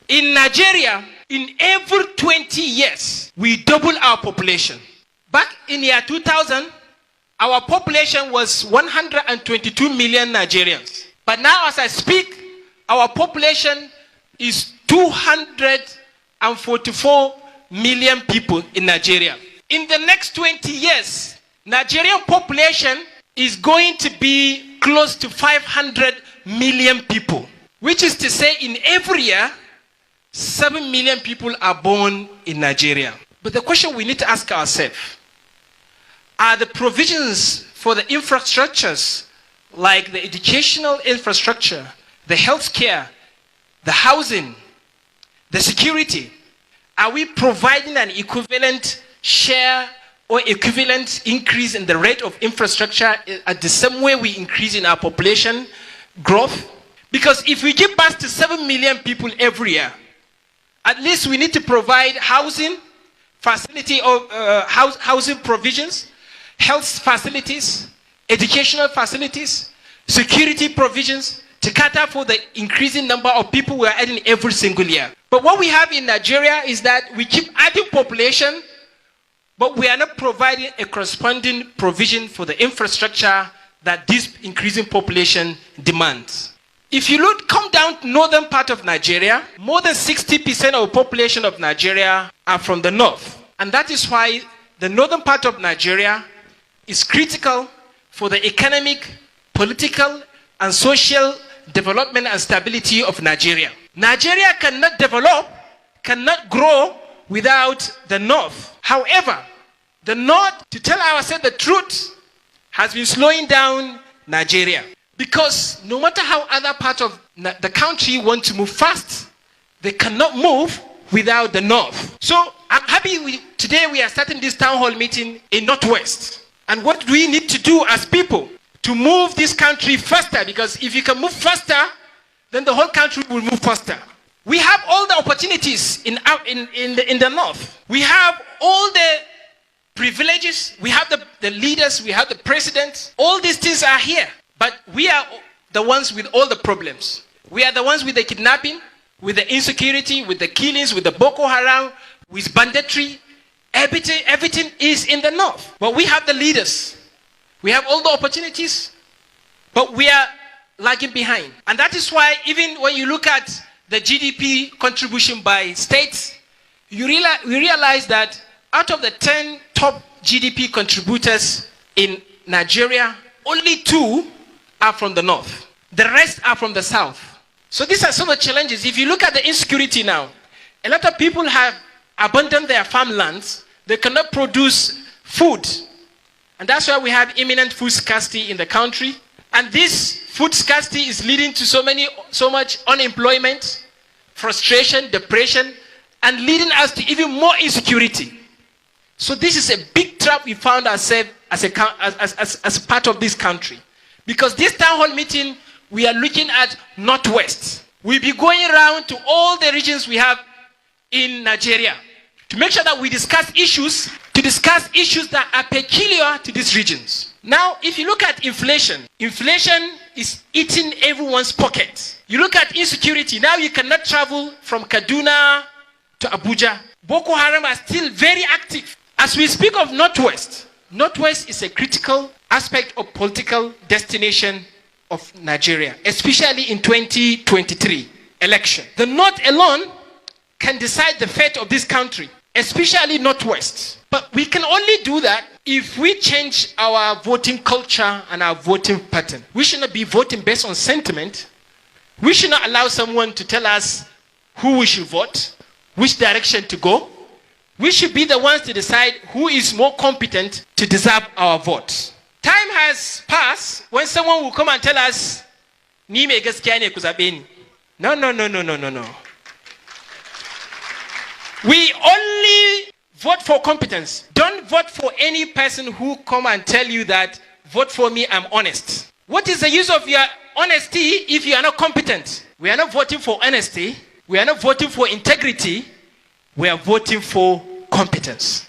In Nigeria, in every 20 years, we double our population. Back in year 2000, our population was 122 million Nigerians. But now as I speak, our population is 244 million people in Nigeria. In the next 20 years, Nigerian population is going to be close to 500 million people, which is to say in every year, 7 million people are born in Nigeria. But the question we need to ask ourselves, are the provisions for the infrastructures, like the educational infrastructure, the healthcare, the housing, the security, are we providing an equivalent share or equivalent increase in the rate of infrastructure at the same way we increase in our population growth? Because if we give birth to 7 million people every year, at least we need to provide housing, facility of housing provisions, health facilities, educational facilities, security provisions to cater for the increasing number of people we are adding every single year. But what we have in Nigeria is that we keep adding population, but we are not providing a corresponding provision for the infrastructure that this increasing population demands. If you come down to northern part of Nigeria, more than 60% of the population of Nigeria are from the north. And that is why the northern part of Nigeria is critical for the economic, political, and social development and stability of Nigeria. Nigeria cannot develop, cannot grow without the north. However, the north, to tell ourselves the truth, has been slowing down Nigeria. Because no matter how other parts of the country want to move fast, they cannot move without the north. So I'm happy today we are starting this town hall meeting in Northwest. And what do we need to do as people to move this country faster? Because if you can move faster, then the whole country will move faster. We have all the opportunities in the north. We have all the privileges. We have the leaders. We have the president. All these things are here. But we are the ones with all the problems. We are the ones with the kidnapping, with the insecurity, with the killings, with the Boko Haram, with banditry. Everything is in the north. But we have the leaders. We have all the opportunities. But we are lagging behind. And that is why even when you look at the GDP contribution by states, we realize that out of the 10 top GDP contributors in Nigeria, only 2 are from the north. The rest are from the south. So these are some of the challenges. If you look at the insecurity now, a lot of people have abandoned their farmlands. They cannot produce food. And that's why we have imminent food scarcity in the country. And this food scarcity is leading to so much unemployment, frustration, depression, and leading us to even more insecurity. So this is a big trap we found ourselves as part of this country. Because this town hall meeting, we are looking at Northwest. We'll be going around to all the regions we have in Nigeria to make sure that we discuss issues that are peculiar to these regions. Now, if you look at inflation is eating everyone's pocket. You look at insecurity, now you cannot travel from Kaduna to Abuja. Boko Haram are still very active. As we speak of Northwest is a critical aspect of political destination of Nigeria, especially in 2023 election. The North alone can decide the fate of this country, especially Northwest. But we can only do that if we change our voting culture and our voting pattern. We should not be voting based on sentiment. We should not allow someone to tell us who we should vote, which direction to go. We should be the ones to decide who is more competent to deserve our vote. Time has passed when someone will come and tell us, "Ni me gaskiya ne ku zabe ni." No. We only vote for competence. Don't vote for any person who come and tell you that, "Vote for me, I'm honest." What is the use of your honesty if you are not competent? We are not voting for honesty. We are not voting for integrity. We are voting for competence.